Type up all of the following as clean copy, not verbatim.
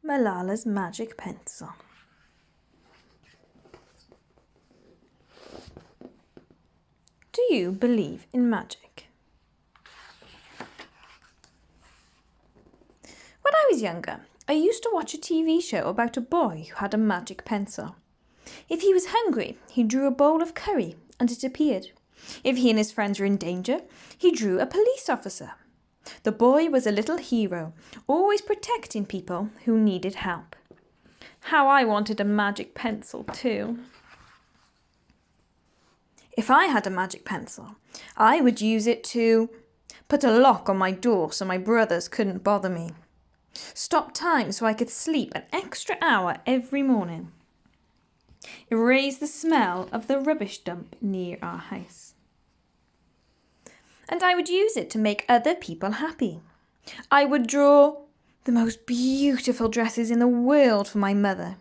Malala's magic pencil. Do you believe in magic? When I was younger, I used to watch a TV show about a boy who had a magic pencil. If he was hungry, he drew a bowl of curry and it appeared. If he and his friends were in danger, he drew a police officer. The boy was a little hero, always protecting people who needed help. How I wanted a magic pencil too. If I had a magic pencil, I would use it to put a lock on my door so my brothers couldn't bother me. Stop time so I could sleep an extra hour every morning. Erase the smell of the rubbish dump near our house. And I would use it to make other people happy. I would draw the most beautiful dresses in the world for my mother,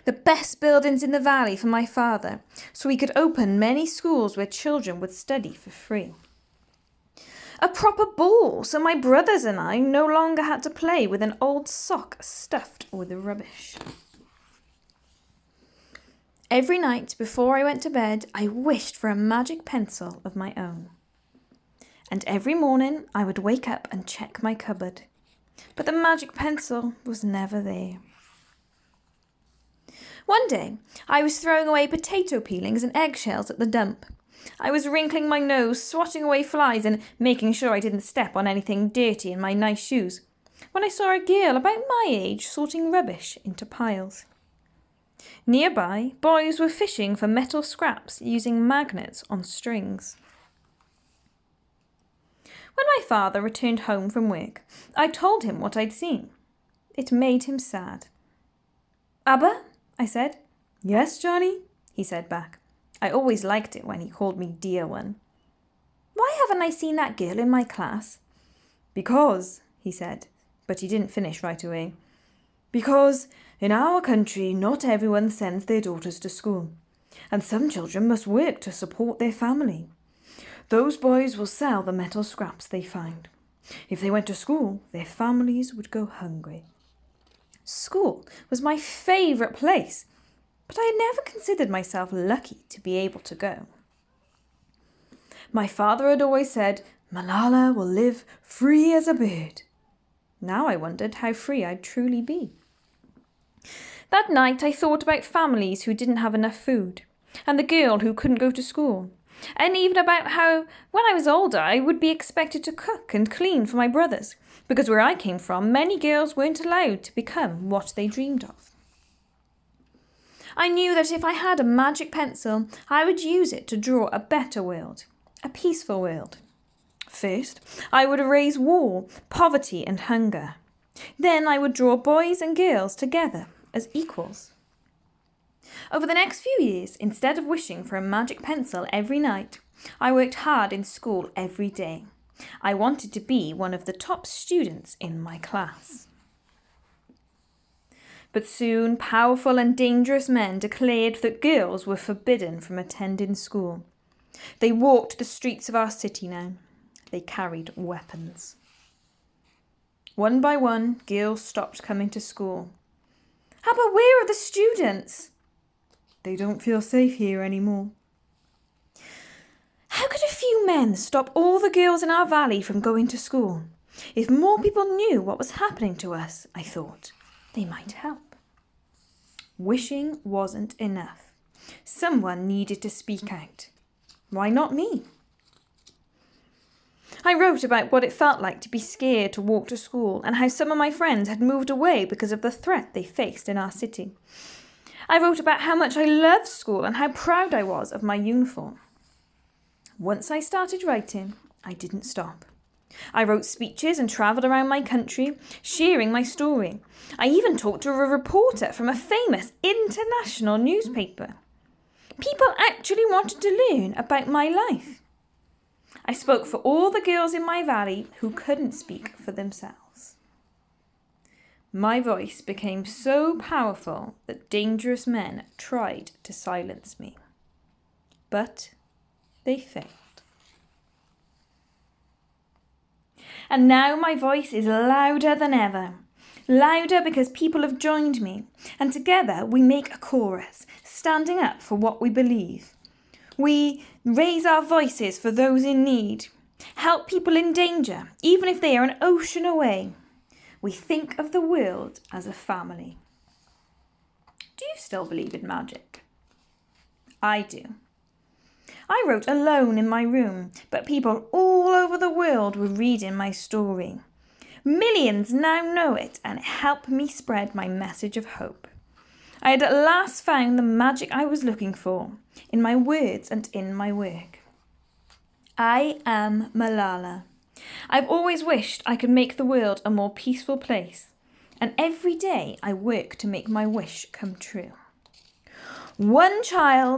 the best buildings in the valley for my father, so we could open many schools where children would study for free. A proper ball, so my brothers and I no longer had to play with an old sock stuffed with rubbish. Every night before I went to bed, I wished for a magic pencil of my own. And every morning I would wake up and check my cupboard. But the magic pencil was never there. One day, I was throwing away potato peelings and eggshells at the dump. I was wrinkling my nose, swatting away flies and making sure I didn't step on anything dirty in my nice shoes, when I saw a girl about my age sorting rubbish into piles. Nearby, boys were fishing for metal scraps using magnets on strings. When my father returned home from work, I told him what I'd seen. It made him sad. "Abba?" I said. "Yes, Johnny," he said back. I always liked it when he called me dear one. "Why haven't I seen that girl in my class?" "Because," he said, but he didn't finish right away. "Because in our country not everyone sends their daughters to school, and some children must work to support their family. Those boys will sell the metal scraps they find. If they went to school, their families would go hungry." School was my favourite place, but I had never considered myself lucky to be able to go. My father had always said, "Malala will live free as a bird." Now I wondered how free I'd truly be. That night I thought about families who didn't have enough food, and the girl who couldn't go to school, and even about how, when I was older, I would be expected to cook and clean for my brothers, because where I came from, many girls weren't allowed to become what they dreamed of. I knew that if I had a magic pencil, I would use it to draw a better world, a peaceful world. First, I would erase war, poverty and hunger. Then I would draw boys and girls together as equals. Over the next few years, instead of wishing for a magic pencil every night, I worked hard in school every day. I wanted to be one of the top students in my class. But soon, powerful and dangerous men declared that girls were forbidden from attending school. They walked the streets of our city now. They carried weapons. One by one, girls stopped coming to school. "But where are the students?" "They don't feel safe here anymore." How could a few men stop all the girls in our valley from going to school? If more people knew what was happening to us, I thought, they might help. Wishing wasn't enough. Someone needed to speak out. Why not me? I wrote about what it felt like to be scared to walk to school and how some of my friends had moved away because of the threat they faced in our city. I wrote about how much I loved school and how proud I was of my uniform. Once I started writing, I didn't stop. I wrote speeches and travelled around my country, sharing my story. I even talked to a reporter from a famous international newspaper. People actually wanted to learn about my life. I spoke for all the girls in my valley who couldn't speak for themselves. My voice became so powerful that dangerous men tried to silence me. But they failed. And now my voice is louder than ever. Louder because people have joined me, and together we make a chorus, standing up for what we believe. We raise our voices for those in need, help people in danger, even if they are an ocean away. We think of the world as a family. Do you still believe in magic? I do. I wrote alone in my room, but people all over the world were reading my story. Millions now know it, and it helped me spread my message of hope. I had at last found the magic I was looking for, in my words and in my work. I am Malala. I've always wished I could make the world a more peaceful place, and every day I work to make my wish come true. One child